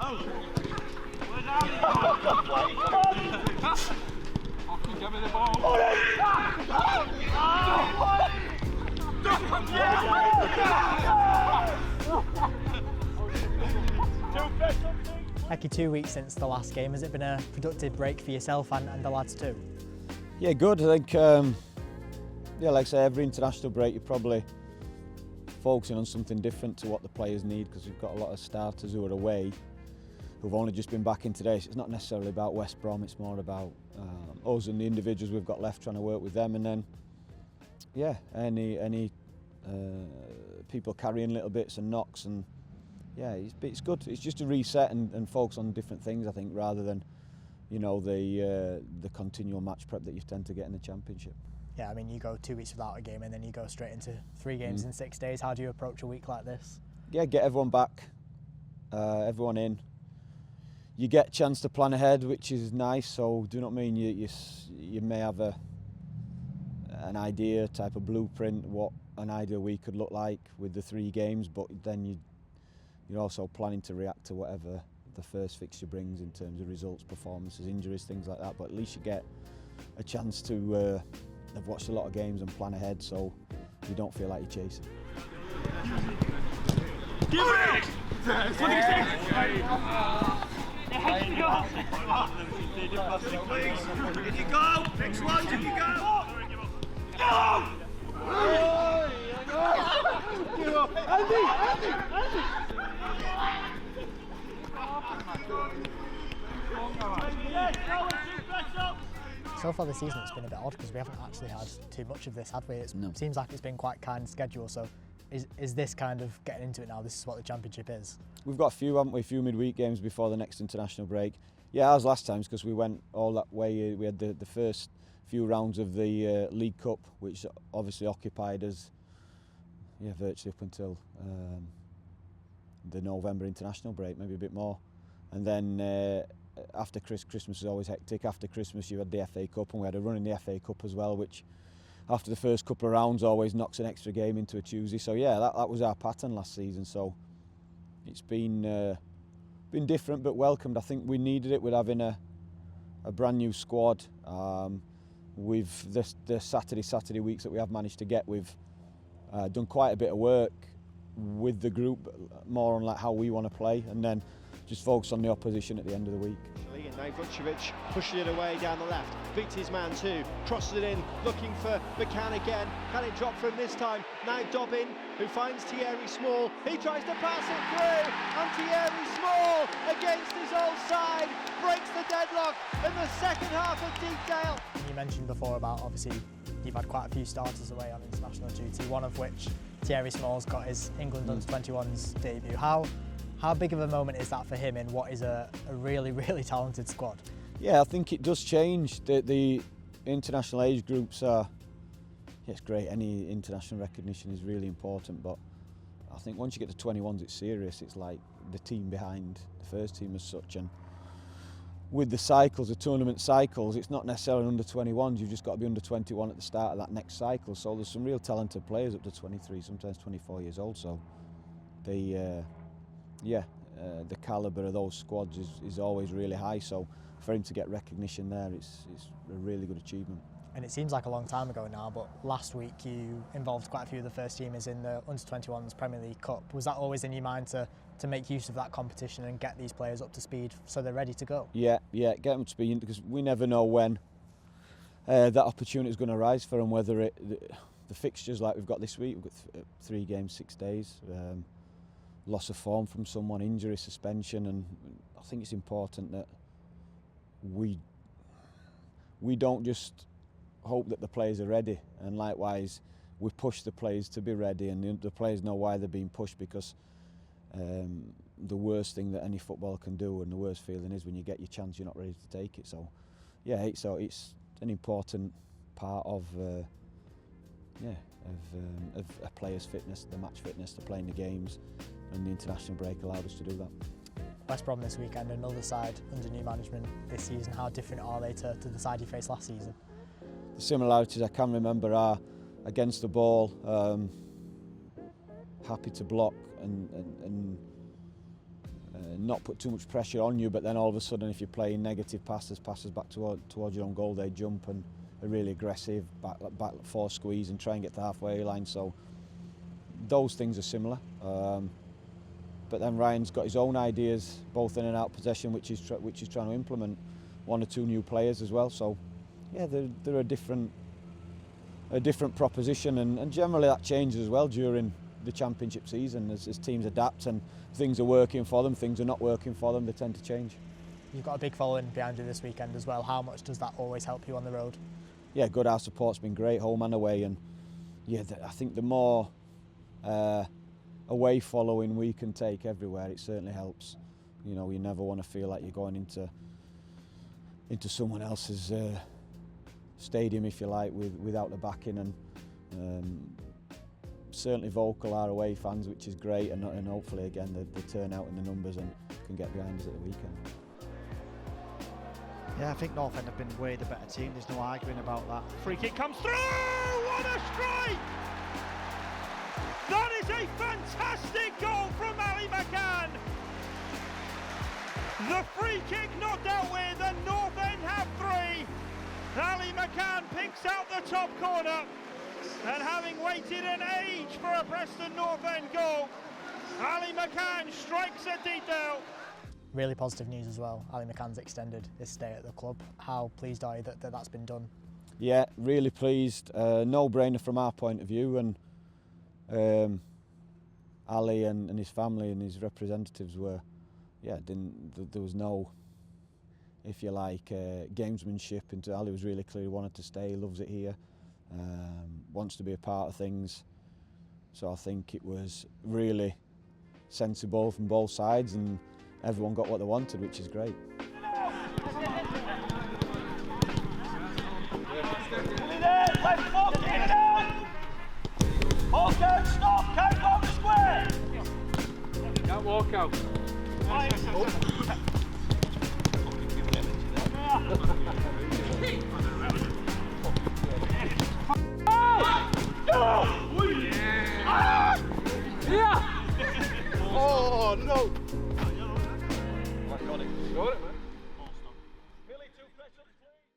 Give me the ball. Hecky, 2 weeks since the last game, has it been a productive break for yourself and the lads too? Yeah, good. I think, yeah, like I say, every international break you're probably focusing on something different to what the players need, because we've got a lot of starters who are away, who've only just been back in today. So it's not necessarily about West Brom, it's more about us and the individuals we've got left, trying to work with them, and then, yeah, any people carrying little bits and knocks, and yeah, it's good. It's just a reset and focus on different things, I think, rather than, you know, the continual match prep that you tend to get in the Championship. Yeah, I mean, you go 2 weeks without a game and then you go straight into 3 games in 6 days. How do you approach a week like this? Yeah, get everyone back, everyone in. You get a chance to plan ahead, which is nice. So, do you know what I mean? You may have an idea, type of blueprint, what an ideal week could look like with the 3 games, but then you're also planning to react to whatever the first fixture brings in terms of results, performances, injuries, things like that. But at least you get a chance to have watched a lot of games and plan ahead, so you don't feel like you're chasing. Give it! Did you go? Next one, did you go? Go! So far this season it's been a bit odd because we haven't actually had too much of this, have we? It seems like it's been quite kind schedule, so is this kind of getting into it now? This is what the Championship is? We've got a few, haven't we? A few midweek games before the next international break. Yeah, ours last time because we went all that way. We had the first few rounds of the League Cup, which obviously occupied us, yeah, virtually up until the November international break, maybe a bit more. And then after Christmas was always hectic. After Christmas you had the FA Cup, and we had a run in the FA Cup as well, which after the first couple of rounds always knocks an extra game into a Tuesday. So yeah, that was our pattern last season. So it's been different but welcomed. I think we needed it with having a brand new squad. With the Saturday weeks that we have managed to get, we've done quite a bit of work with the group, more on like how we want to play, and then just focus on the opposition at the end of the week. And now Vucevic pushing it away down the left, beats his man too, crosses it in, looking for McCann again. Can it drop for him this time? Now Dobbin, who finds Thierry Small. He tries to pass it through, and Thierry Small, against his old side, breaks the deadlock in the second half of Deepdale. You mentioned before about, obviously, you've had quite a few starters away on international duty, one of which, Thierry Small's got his England under-21s debut. How big of a moment is that for him in what is a really, really talented squad? Yeah, I think it does change. The international age groups are, yeah, it's great. Any international recognition is really important, but I think once you get to 21s, it's serious. It's like the team behind the first team as such. And with the cycles, the tournament cycles, it's not necessarily under 21s. You've just got to be under 21 at the start of that next cycle. So there's some real talented players up to 23, sometimes 24 years old. So the calibre of those squads is always really high. So for him to get recognition there, it's a really good achievement. And it seems like a long time ago now, but last week you involved quite a few of the first teamers in the under-21s Premier League Cup. Was that always in your mind to make use of that competition and get these players up to speed so they're ready to go? Yeah, get them up to speed, because we never know when that opportunity is going to arise for them, whether the fixtures like we've got this week, we've got 3 games, 6 days, loss of form from someone, injury, suspension, and I think it's important that we don't just hope that the players are ready, and likewise we push the players to be ready, and the players know why they're being pushed, because the worst thing that any footballer can do, and the worst feeling, is when you get your chance you're not ready to take it. So yeah, it's an important part of a player's fitness, the match fitness, to playing the games, and the international break allowed us to do that. West Brom this weekend, another side under new management this season. How different are they to the side you faced last season? The similarities I can remember are against the ball, happy to block and not put too much pressure on you, but then all of a sudden if you're playing negative passes back towards your own goal, they jump and are really aggressive, back force squeeze and try and get to the halfway line. So those things are similar. But then Ryan's got his own ideas, both in and out possession, which he's trying to implement. 1 or 2 new players as well. So yeah, they're a different proposition, and generally that changes as well during the championship season as teams adapt and things are working for them, things are not working for them, they tend to change. You've got a big following behind you this weekend as well. How much does that always help you on the road? Yeah, good. Our support's been great, home and away, and yeah, I think the more away following we can take everywhere, it certainly helps. You know, you never want to feel like you're going into someone else's stadium, if you like, without the backing, and certainly vocal our away fans, which is great, and hopefully again they turn out in the numbers and can get behind us at the weekend. Yeah, I think North End have been way the better team, there's no arguing about that. Free kick comes through! What a strike! That is a fantastic goal from Ali McCann! The free kick not dealt with, and North End have 3. Ali McCann picks out the top corner, and having waited an age for a Preston North End goal, Ali McCann strikes at Deedale. Really positive news as well. Ali McCann's extended his stay at the club. How pleased are you that that's been done? Yeah, really pleased. No-brainer from our point of view, and Ali and his family and his representatives were, yeah, there was no, if you like, gamesmanship into Ali. Was really clear he wanted to stay, he loves it here, wants to be a part of things. So I think it was really sensible from both sides, and everyone got what they wanted, which is great. Stop! Can't go on the square! Can't walk out. Oh no!